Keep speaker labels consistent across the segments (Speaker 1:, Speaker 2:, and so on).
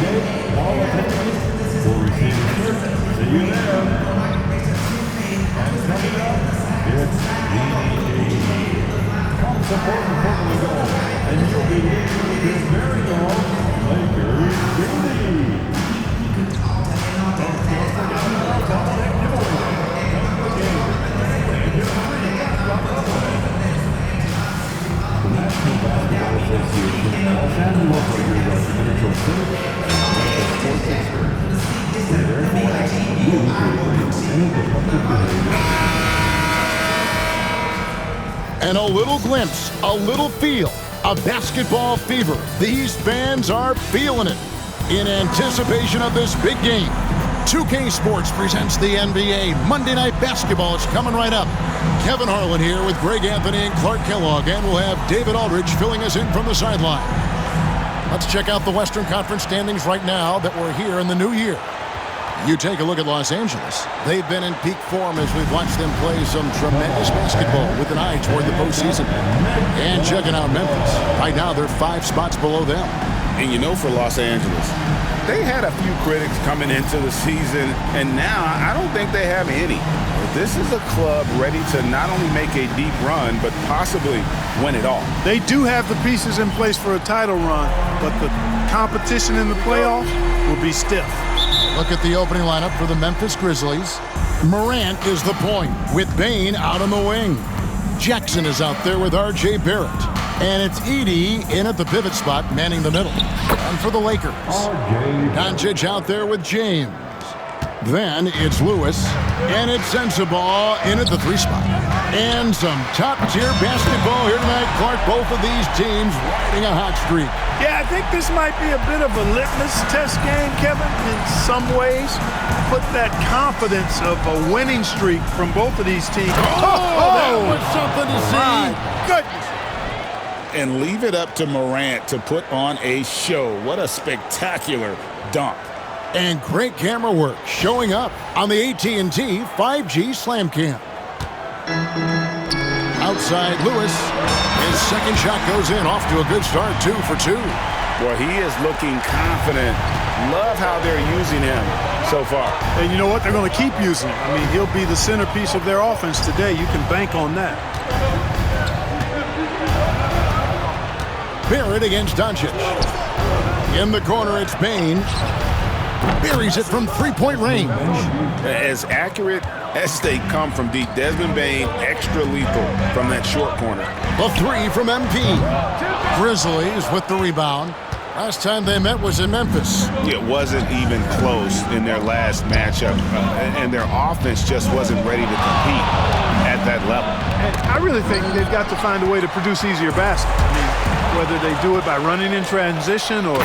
Speaker 1: day, all attendees will receive a shirt. See you there. And coming up, it's the come support the Portland Gold, and you'll be leading with your very own Lakers Daily. The National Basketball Association Los Angeles Lakers Residential Center and sports experience. They therefore ask you to agree any disruptive behavior.
Speaker 2: And a little glimpse, a little feel of basketball fever. These fans are feeling it in anticipation of this big game. 2K Sports presents the NBA Monday Night Basketball. It's coming right up. Kevin Harlan here with Greg Anthony and Clark Kellogg, and we'll have David Aldridge filling us in from the sideline. Let's check out the Western Conference standings right now that we're here in the new year. You take a look at Los Angeles. They've been in peak form as we've watched them play some tremendous basketball with an eye toward the postseason. And checking out Memphis. Right now, they're 5 spots below them.
Speaker 3: And you know, for Los Angeles, they had a few critics coming into the season, and now I don't think they have any. This is a club ready to not only make a deep run, but possibly win it all.
Speaker 4: They do have the pieces in place for a title run, but the competition in the playoffs will be stiff.
Speaker 2: Look at the opening lineup for the Memphis Grizzlies. Morant is the point, with Bane out on the wing. Jackson is out there with R.J. Barrett. And it's Edey in at the pivot spot, manning the middle. And for the Lakers, Doncic out there with James. Then it's Lewis, and it's Sensabaugh in at the 3 spot. And some top-tier basketball here tonight, Clark. Both of these teams riding a hot streak.
Speaker 4: Yeah, I think this might be a bit of a litmus test game, Kevin, in some ways. Put that confidence of a winning streak from both of these teams.
Speaker 2: That was something to see.
Speaker 4: My goodness.
Speaker 3: And leave it up to Morant to put on a show. What a spectacular dunk.
Speaker 2: And great camera work showing up on the AT&T 5G Slam Cam. Outside Lewis. His second shot goes in, off to a good start, 2 for 2.
Speaker 3: Well, he is looking confident. Love how they're using him so far.
Speaker 4: And you know what? They're going to keep using him. I mean, he'll be the centerpiece of their offense today. You can bank on that.
Speaker 2: Barrett against Doncic. In the corner, it's Bane. Buries it from 3-point range.
Speaker 3: As accurate as they come from deep. Desmond Bane, extra lethal from that short corner.
Speaker 2: A 3 from MP. Grizzlies with the rebound. Last time they met was in Memphis.
Speaker 3: It wasn't even close in their last matchup, and their offense just wasn't ready to compete at that level.
Speaker 4: And I really think they've got to find a way to produce easier baskets. I mean, whether they do it by running in transition or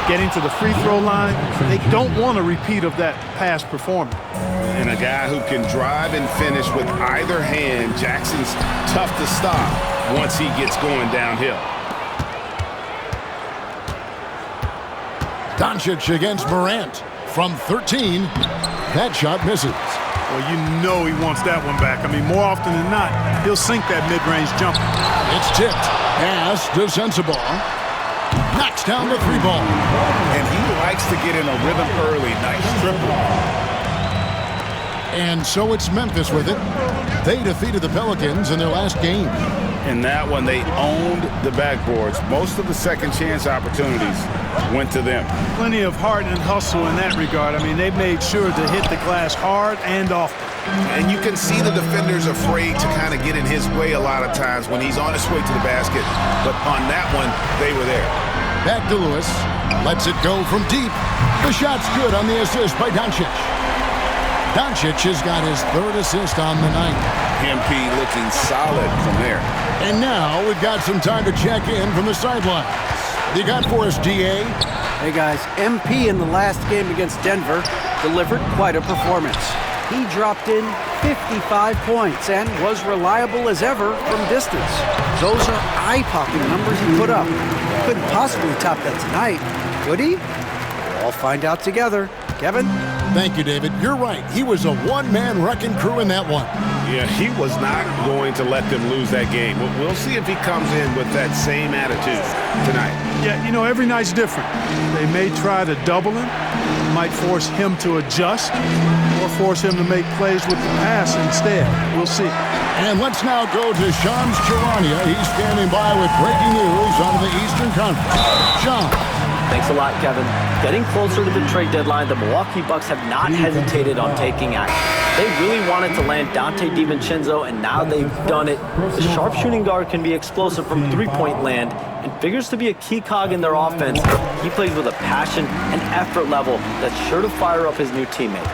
Speaker 4: getting to the free throw line, they don't want a repeat of that past performance.
Speaker 3: And a guy who can drive and finish with either hand, Jackson's tough to stop once he gets going downhill.
Speaker 2: Doncic against Morant from 13. That shot misses.
Speaker 4: Well, you know he wants that one back. I mean, more often than not, he'll sink that mid-range jumper.
Speaker 2: It's tipped. Pass to Sensabaugh. Knocks down the 3 ball.
Speaker 3: And he likes to get in a rhythm early. Nice triple.
Speaker 2: And so it's Memphis with it. They defeated the Pelicans in their last game.
Speaker 3: In that one, they owned the backboards. Most of the second chance opportunities went to them.
Speaker 4: Plenty of heart and hustle in that regard. I mean, they made sure to hit the glass hard and often.
Speaker 3: And you can see the defenders afraid to kind of get in his way a lot of times when he's on his way to the basket. But on that one, they were there.
Speaker 2: Back to Lewis. Lets it go from deep. The shot's good on the assist by Doncic. Doncic has got his 3rd assist on the night.
Speaker 3: MP looking solid from there.
Speaker 2: And now we've got some time to check in from the sidelines. You got for us, DA?
Speaker 5: Hey guys, MP in the last game against Denver delivered quite a performance. He dropped in 55 points and was reliable as ever from distance. Those are eye-popping numbers he put up. Couldn't possibly top that tonight, could he? We'll all find out together. Kevin?
Speaker 2: Thank you, David. You're right. He was a one-man wrecking crew in that one.
Speaker 3: Yeah, he was not going to let them lose that game. We'll see if he comes in with that same attitude tonight.
Speaker 4: Yeah, you know, every night's different. They may try to double him, might force him to adjust, or force him to make plays with the pass instead. We'll see.
Speaker 2: And let's now go to Shams Charania. He's standing by with breaking news out of the Eastern Conference. Shams.
Speaker 6: Thanks a lot, Kevin. Getting closer to the trade deadline, the Milwaukee Bucks have not hesitated on taking action. They really wanted to land Dante DiVincenzo, and now they've done it. The sharpshooting guard can be explosive from three-point land and figures to be a key cog in their offense. He plays with a passion and effort level that's sure to fire up his new teammates.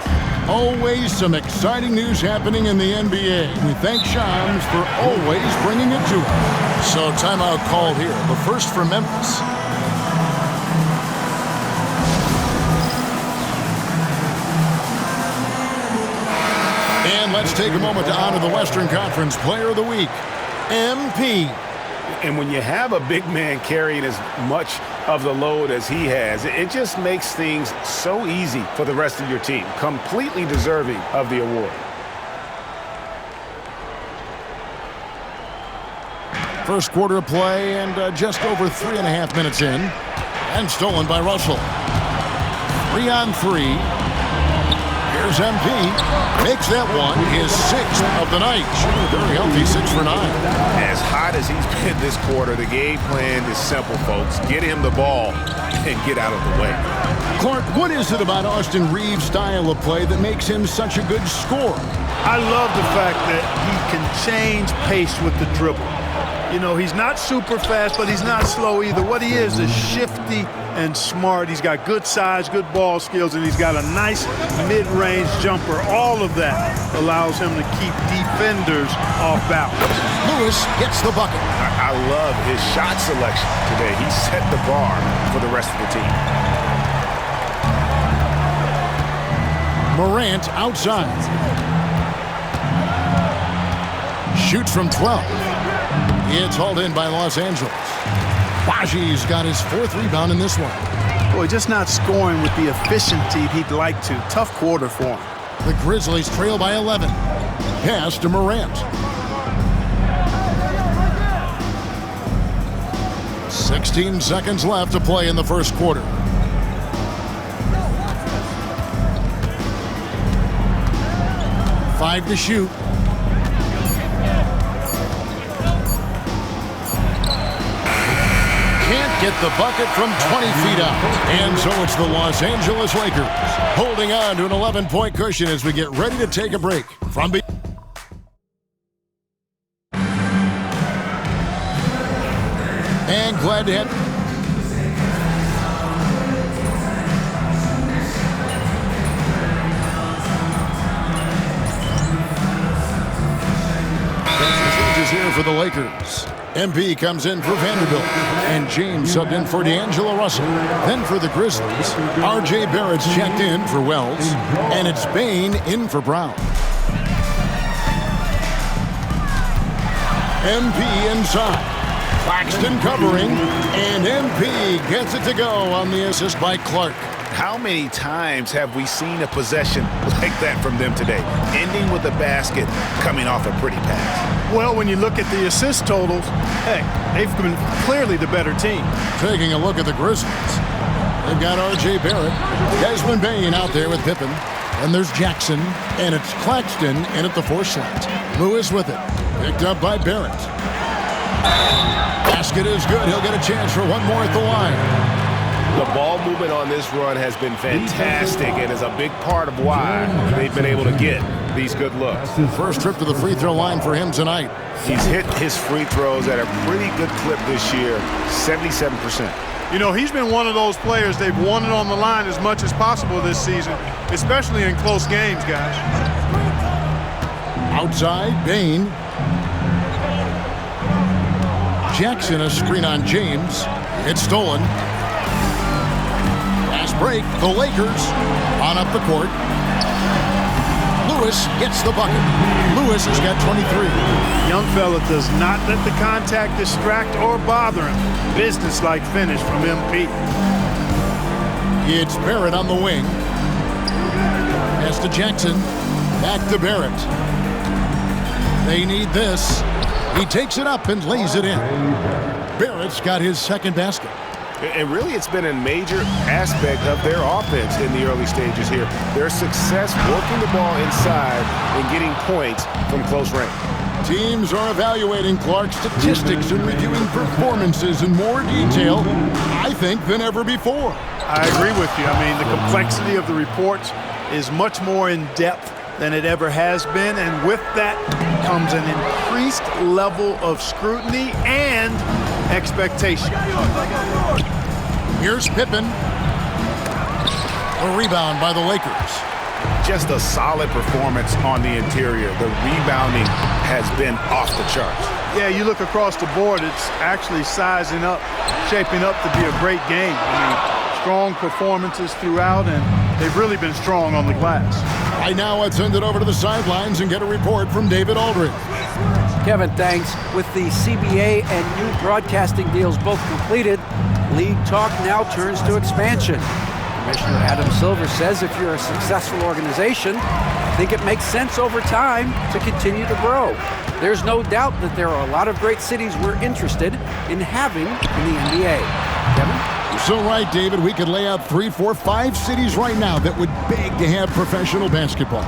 Speaker 2: Always some exciting news happening in the NBA. We thank Shams for always bringing it to us. So timeout called here, but first for Memphis. And let's take a moment to honor the Western Conference Player of the Week, MP.
Speaker 3: And when you have a big man carrying as much of the load as he has, it just makes things so easy for the rest of your team. Completely deserving of the award.
Speaker 2: First quarter of play and just over 3.5 minutes in. And stolen by Russell. 3 on 3. Here's MP. Makes that one his 6th of the night. Very healthy, 6 for 9.
Speaker 3: As hot as he's been this quarter, the game plan is simple, folks. Get him the ball and get out of the way.
Speaker 2: Clark, what is it about Austin Reeves' style of play that makes him such a good scorer?
Speaker 4: I love the fact that he can change pace with the dribble. You know, he's not super fast, but he's not slow either. What he is shifty and smart. He's got good size, good ball skills, and he's got a nice mid-range jumper. All of that allows him to keep defenders off balance.
Speaker 2: Lewis gets the bucket.
Speaker 3: I love his shot selection today. He set the bar for the rest of the team.
Speaker 2: Morant outside. Shoots from 12. It's hauled in by Los Angeles. Baji's got his 4th rebound in this one.
Speaker 4: Boy, just not scoring with the efficiency he'd like to. Tough quarter for him.
Speaker 2: The Grizzlies trail by 11. Pass to Morant. 16 seconds left to play in the first quarter. Five to shoot. Can't get the bucket from 20 feet out. And so it's the Los Angeles Lakers holding on to an 11-point cushion as we get ready to take a break. From and glad to have changes here for the Lakers. MP comes in for Vanderbilt, and James subbed in for D'Angelo Russell. Then for the Grizzlies, R.J. Barrett's checked in for Wells, and it's Bane in for Brown. MP inside. Claxton covering, and MP gets it to go on the assist by Clark.
Speaker 3: How many times have we seen a possession like that from them today, ending with a basket coming off a pretty pass?
Speaker 4: Well, when you look at the assist totals, hey, they've been clearly the better team.
Speaker 2: Taking a look at the Grizzlies. They've got R.J. Barrett, Desmond Bane out there with Pippen, and there's Jackson, and it's Claxton in at the 4 slot. Lewis with it, picked up by Barrett. Basket is good. He'll get a chance for one more at the line.
Speaker 3: The ball movement on this run has been fantastic and is a big part of why they've been able to get these good looks.
Speaker 2: First trip to the free throw line for him tonight.
Speaker 3: He's hit his free throws at a pretty good clip this year, 77%.
Speaker 4: You know, he's been one of those players they've wanted on the line as much as possible this season, especially in close games, guys.
Speaker 2: Outside, Bane. Jackson, a screen on James. It's stolen. Break, the Lakers on up the court. Lewis gets the bucket. Lewis has got 23.
Speaker 4: Young fella does not let the contact distract or bother him. Business-like finish from MP.
Speaker 2: It's Barrett on the wing. Pass to Jackson. Back to Barrett. They need this. He takes it up and lays it in. Barrett's got his second basket.
Speaker 3: And really, it's been a major aspect of their offense in the early stages here. Their success working the ball inside and getting points from close range.
Speaker 2: Teams are evaluating Clark's statistics and reviewing performances in more detail, I think, than ever before.
Speaker 4: I agree with you. I mean, the complexity of the reports is much more in depth than it ever has been, and with that comes an increased level of scrutiny and expectation.
Speaker 2: Here's Pippen. A rebound by the Lakers.
Speaker 3: Just a solid performance on the interior. The rebounding has been off the charts.
Speaker 4: Yeah, you look across the board, it's actually sizing up, shaping up to be a great game. I mean, strong performances throughout, and they've really been strong on the glass.
Speaker 2: Right now, let's send it over to the sidelines and get a report from David Aldridge.
Speaker 5: Kevin, thanks. With the CBA and new broadcasting deals both completed, league talk now turns to expansion. Commissioner Adam Silver says if you're a successful organization, I think it makes sense over time to continue to grow. There's no doubt that there are a lot of great cities we're interested in having in the NBA. Kevin?
Speaker 2: You're so right, David. We could lay out 3, 4, 5 cities right now that would beg to have professional basketball.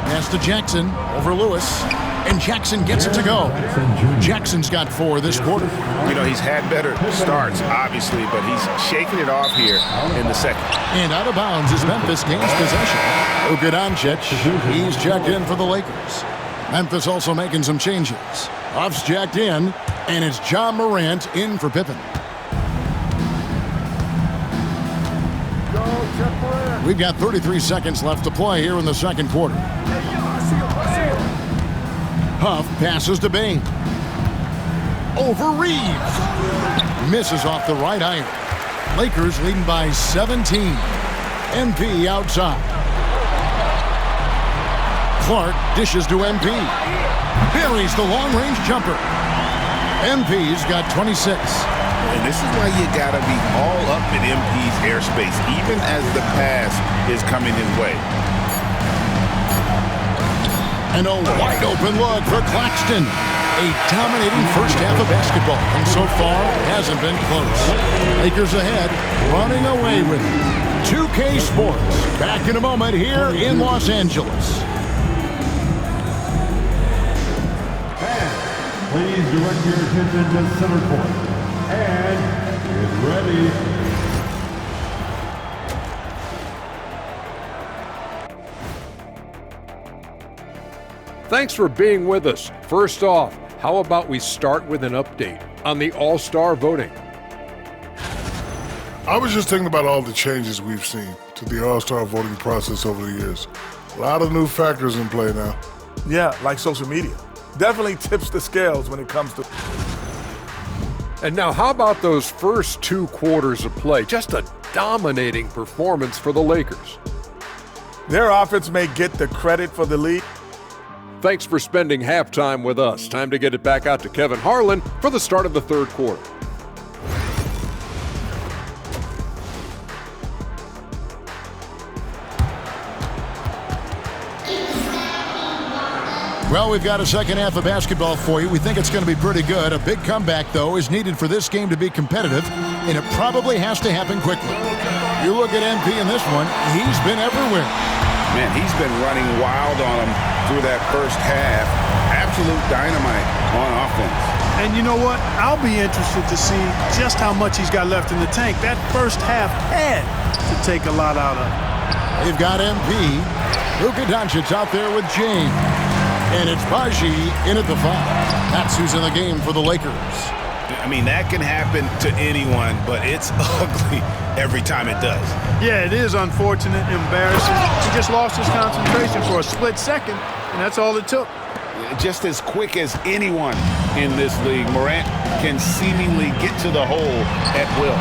Speaker 2: Pass to Jackson over Lewis. And Jackson gets it to go. Jackson's got 4 this quarter.
Speaker 3: You know, he's had better starts, obviously, but he's shaking it off here in the second.
Speaker 2: And out of bounds as Memphis gains possession. Luka Doncic, he's checked in for the Lakers. Memphis also making some changes. Huff's jacked in, and it's John Morant in for Pippen. We've got 33 seconds left to play here in the second quarter. Huff passes to Bane. Over Reeves. Misses off the right iron. Lakers leading by 17. MP outside. Clark dishes to MP. Buries the long-range jumper. MP's got 26.
Speaker 3: And this is why you gotta be all up in MP's airspace, even as the pass is coming his way.
Speaker 2: And a wide-open look for Claxton. A dominating first half of basketball, and so far hasn't been close. Lakers ahead, running away with it. 2K Sports, back in a moment here in Los Angeles.
Speaker 1: Please direct your attention to center court. And get ready.
Speaker 7: Thanks for being with us. First off, how about we start with an update on the All-Star voting?
Speaker 8: I was just thinking about all the changes we've seen to the All-Star voting process over the years. A lot of new factors in play now.
Speaker 9: Yeah, like social media. Definitely tips the scales when it comes to...
Speaker 7: And now how about those first 2 quarters of play? Just a dominating performance for the Lakers.
Speaker 9: Their offense may get the credit for the lead.
Speaker 7: Thanks for spending halftime with us. Time to get it back out to Kevin Harlan for the start of the third quarter.
Speaker 2: Well, we've got a second half of basketball for you. We think it's going to be pretty good. A big comeback, though, is needed for this game to be competitive, and it probably has to happen quickly. You look at MP in this one, he's been everywhere.
Speaker 3: Man, he's been running wild on him through that first half. Absolute dynamite on offense.
Speaker 4: And you know what? I'll be interested to see just how much he's got left in the tank. That first half had to take a lot out of him.
Speaker 2: They've got MP. Luka Doncic out there with James. And it's Baji in at the 5. That's who's in the game for the Lakers.
Speaker 3: I mean, that can happen to anyone, but it's ugly every time it does.
Speaker 4: Yeah, it is unfortunate, embarrassing. He just lost his concentration for a split second, and that's all it took.
Speaker 3: Just as quick as anyone in this league, Morant can seemingly get to the hole at will.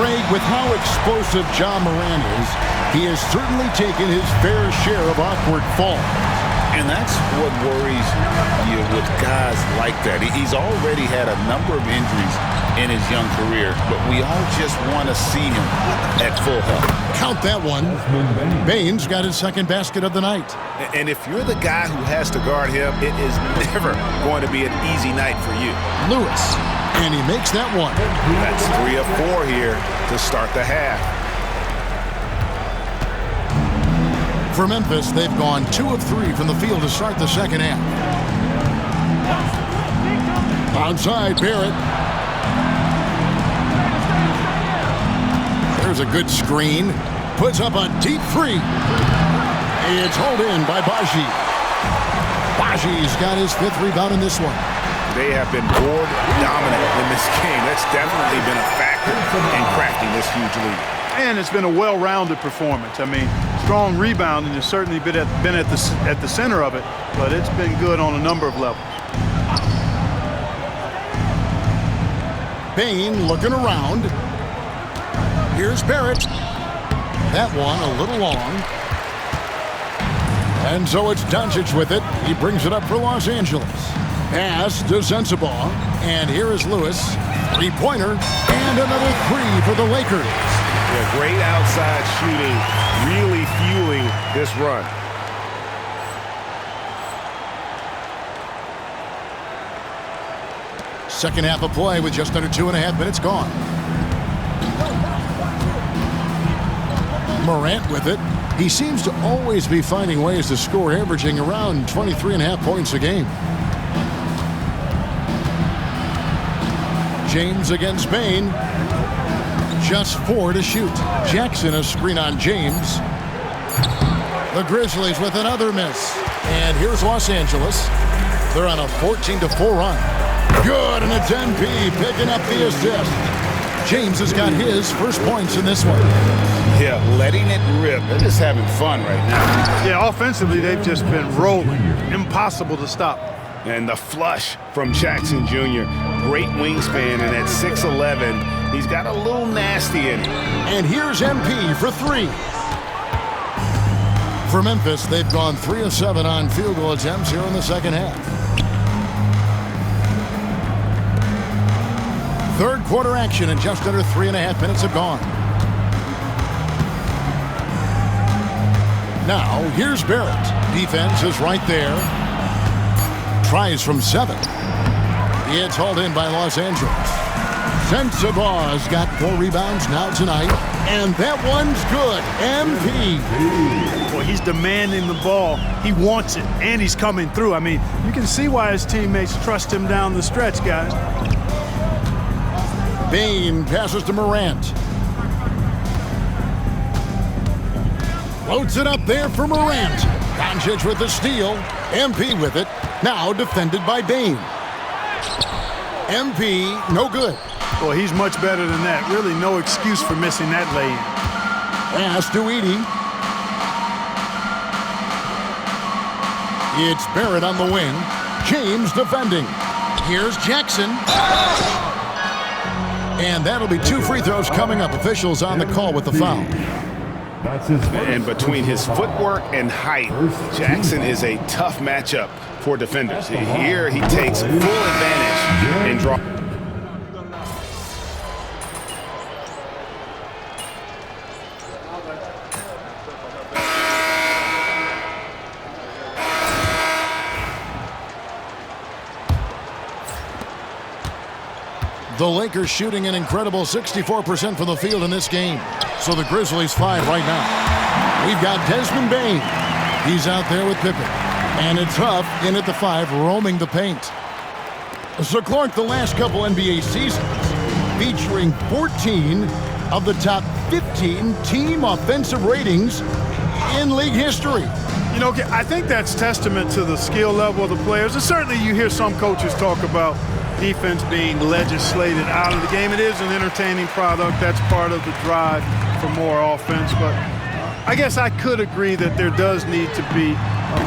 Speaker 2: Greg, with how explosive John Morant is, he has certainly taken his fair share of awkward falls.
Speaker 3: And that's what worries you with guys like that. He's already had a number of injuries in his young career, but we all just want to see him at full health.
Speaker 2: Count that one. Baines got his second basket of the night.
Speaker 3: And if you're the guy who has to guard him, it is never going to be an easy night for you.
Speaker 2: Lewis, and he makes that one.
Speaker 3: That's 3 of 4 here to start the half.
Speaker 2: For Memphis, they've gone 2 of 3 from the field to start the second half. Outside, Barrett. There's a good screen. Puts up a deep 3. It's hauled in by Baji. Baji's got his 5th rebound in this one.
Speaker 3: They have been board dominant in this game. That's definitely been a factor in cracking this huge lead.
Speaker 4: And it's been a well-rounded performance. I mean, strong rebounding has certainly been at the center of it, but it's been good on a number of levels.
Speaker 2: Bane looking around. Here's Barrett. That one a little long. And so it's Doncic with it. He brings it up for Los Angeles. Pass to Sensabaugh. And here is Lewis. 3-pointer. And another 3 for the Lakers.
Speaker 3: Yeah, great outside shooting, really fueling this run.
Speaker 2: Second half of play with just under 2.5 minutes gone. Morant with it. He seems to always be finding ways to score, averaging around 23.5 points a game. James against Bane. Just 4 to shoot. Jackson a screen on James. The Grizzlies with another miss. And here's Los Angeles. They're on a 14-4 run. Good, and it's MP picking up the assist. James has got his first points in this one.
Speaker 3: Yeah, letting it rip. They're just having fun right now.
Speaker 4: Yeah, offensively, they've just been rolling. Impossible to stop.
Speaker 3: And the flush from Jackson Jr. Great wingspan, and at 6'11", he's got a little nasty in him.
Speaker 2: And here's MP for 3. For Memphis, they've gone 3 of 7 on field goal attempts here in the second half. Third quarter action, and just under 3.5 minutes have gone. Now, here's Barrett. Defense is right there. Tries from 7. It's hauled in by Los Angeles. Sensabaugh's got 4 rebounds now tonight, and that one's good. MP.
Speaker 4: Boy, he's demanding the ball. He wants it, and he's coming through. I mean, you can see why his teammates trust him down the stretch, guys.
Speaker 2: Bane passes to Morant. Floats it up there for Morant. Doncic with the steal. MP with it. Now defended by Bane. MP, no good.
Speaker 4: Boy, he's much better than that. Really no excuse for missing that lay-in.
Speaker 2: Pass to Edey. It's Barrett on the wing. James defending. Here's Jackson. And that'll be 2 free throws coming up. Officials on the call with the foul.
Speaker 3: And between his footwork and height, Jackson is a tough matchup for defenders. Here he takes full advantage and draw.
Speaker 2: The Lakers shooting an incredible 64% from the field in this game. So the Grizzlies 5 right now. We've got Desmond Bane. He's out there with Pippen. And it's Huff in at the 5, roaming the paint. So Clark, the last couple NBA seasons featuring 14 of the top 15 team offensive ratings in league history.
Speaker 4: You know, I think that's testament to the skill level of the players. And certainly you hear some coaches talk about defense being legislated out of the game. It is an entertaining product. That's part of the drive for more offense. But I guess I could agree that there does need to be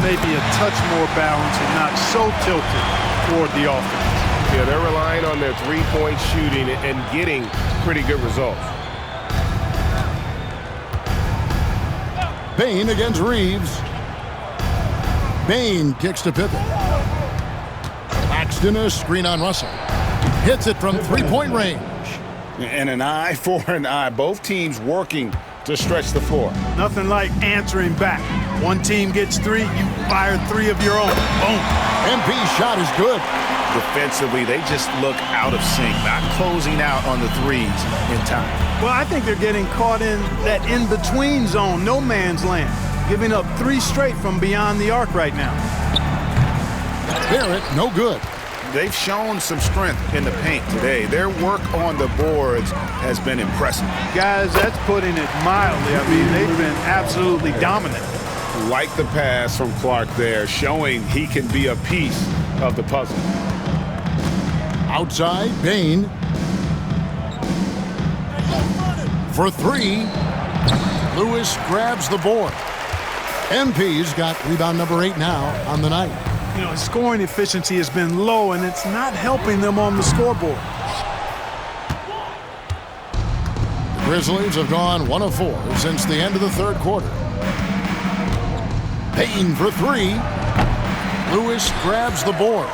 Speaker 4: maybe a touch more balance and not so tilted toward the offense.
Speaker 3: Yeah, they're relying on their three-point shooting and getting pretty good results.
Speaker 2: Bane against Reeves. Bane kicks to Pippen. Paxton a screen on Russell. Hits it from three-point range.
Speaker 3: And an eye for an eye. Both teams working to stretch the floor.
Speaker 4: Nothing like answering back. One team gets 3, you fire 3 of your own. Boom.
Speaker 2: MP's shot is good.
Speaker 3: Defensively, they just look out of sync, not closing out on the threes in time.
Speaker 4: Well, I think they're getting caught in that in-between zone, no man's land, giving up 3 straight from beyond the arc right now.
Speaker 2: Barrett, no good.
Speaker 3: They've shown some strength in the paint today. Their work on the boards has been impressive.
Speaker 4: Guys, that's putting it mildly. I mean, they've been absolutely dominant.
Speaker 3: Like the pass from Clark there, showing he can be a piece of the puzzle.
Speaker 2: Outside, Bane. For 3. Lewis grabs the board. MP's got rebound number 8 now on the night.
Speaker 4: You know, his scoring efficiency has been low, and it's not helping them on the scoreboard.
Speaker 2: The Grizzlies have gone 1 of 4 since the end of the third quarter. Payton for 3. Lewis grabs the board.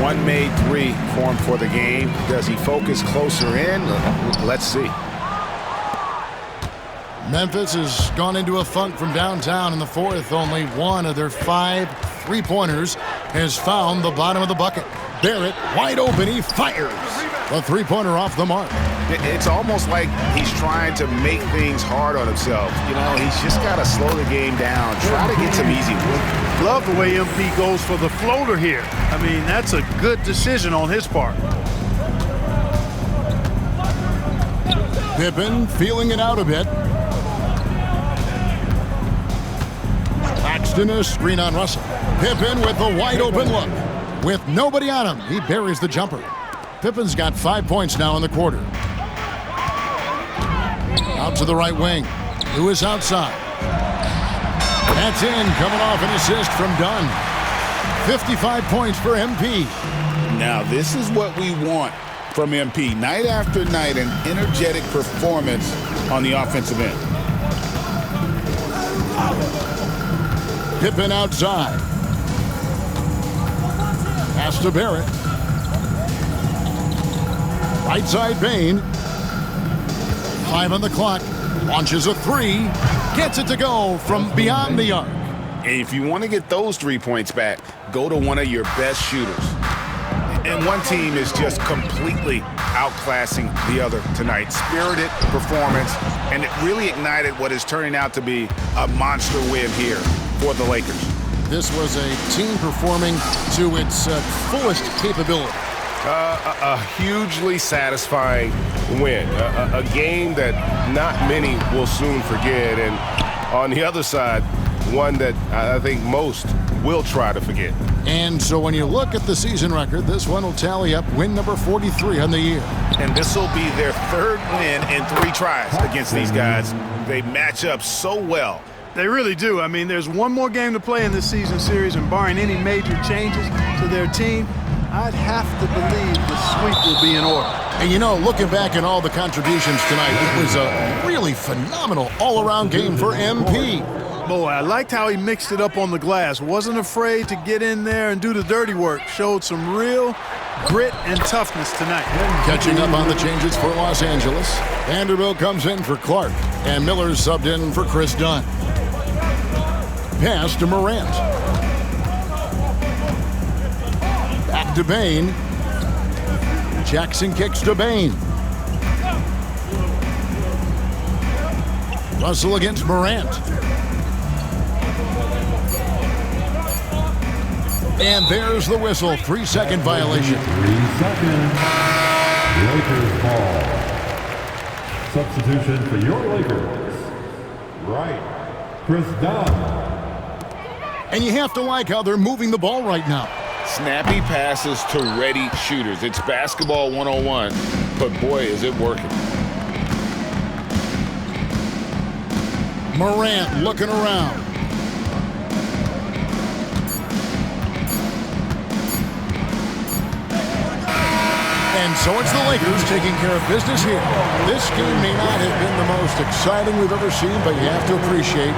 Speaker 3: One made 3 for him for the game. Does he focus closer in? Let's see.
Speaker 2: Memphis has gone into a funk from downtown in the fourth. Only one of their 5 3-pointers has found the bottom of the bucket. Barrett, wide open, he fires. The 3-pointer off the mark.
Speaker 3: It's almost like he's trying to make things hard on himself. You know, he's just got to slow the game down, try to get some easy ones.
Speaker 4: Love the way MP goes for the floater here. I mean, that's a good decision on his part.
Speaker 2: Pippen feeling it out a bit. Paxton a screen on Russell. Pippen with the wide open look. With nobody on him, he buries the jumper. Pippen's got 5 points now in the quarter. Out to the right wing. Lewis outside. That's in, coming off an assist from Dunn. 55 points for MP.
Speaker 3: Now, this is what we want from MP. Night after night, an energetic performance on the offensive end.
Speaker 2: Pippen outside. Pass to Barrett. Right side, Bane. 5 on the clock. Launches a 3. Gets it to go from beyond the arc.
Speaker 3: And if you want to get those 3 points back, go to one of your best shooters. And one team is just completely outclassing the other tonight. Spirited performance, and it really ignited what is turning out to be a monster win here for the Lakers.
Speaker 2: This was a team performing to its fullest capability.
Speaker 10: A hugely satisfying win. A game that not many will soon forget. And on the other side, one that I think most will try to forget.
Speaker 2: And so when you look at the season record, this one will tally up win number 43 on the year.
Speaker 3: And this will be their 3rd win in 3 tries against these guys. They match up so well.
Speaker 4: They really do. I mean, there's one more game to play in this season series, and barring any major changes to their team, I'd have to believe the sweep will be in order.
Speaker 2: And you know, looking back at all the contributions tonight, it was a really phenomenal all-around game for MP.
Speaker 4: Boy, I liked how he mixed it up on the glass. Wasn't afraid to get in there and do the dirty work. Showed some real grit and toughness tonight.
Speaker 2: Catching up on the changes for Los Angeles. Vanderbilt comes in for Clark, and Miller subbed in for Chris Dunn. Pass to Morant. Back to Bane. Jackson kicks to Bane. Russell against Morant. And there's the whistle. 3-second violation.
Speaker 1: 3 seconds. Lakers ball. Substitution for your Lakers. Right. Chris Dunn.
Speaker 2: And you have to like how they're moving the ball right now.
Speaker 3: Snappy passes to ready shooters. It's basketball 101, but boy, is it working.
Speaker 2: Morant looking around. And so it's the Lakers taking care of business here. This game may not have been the most exciting we've ever seen, but you have to appreciate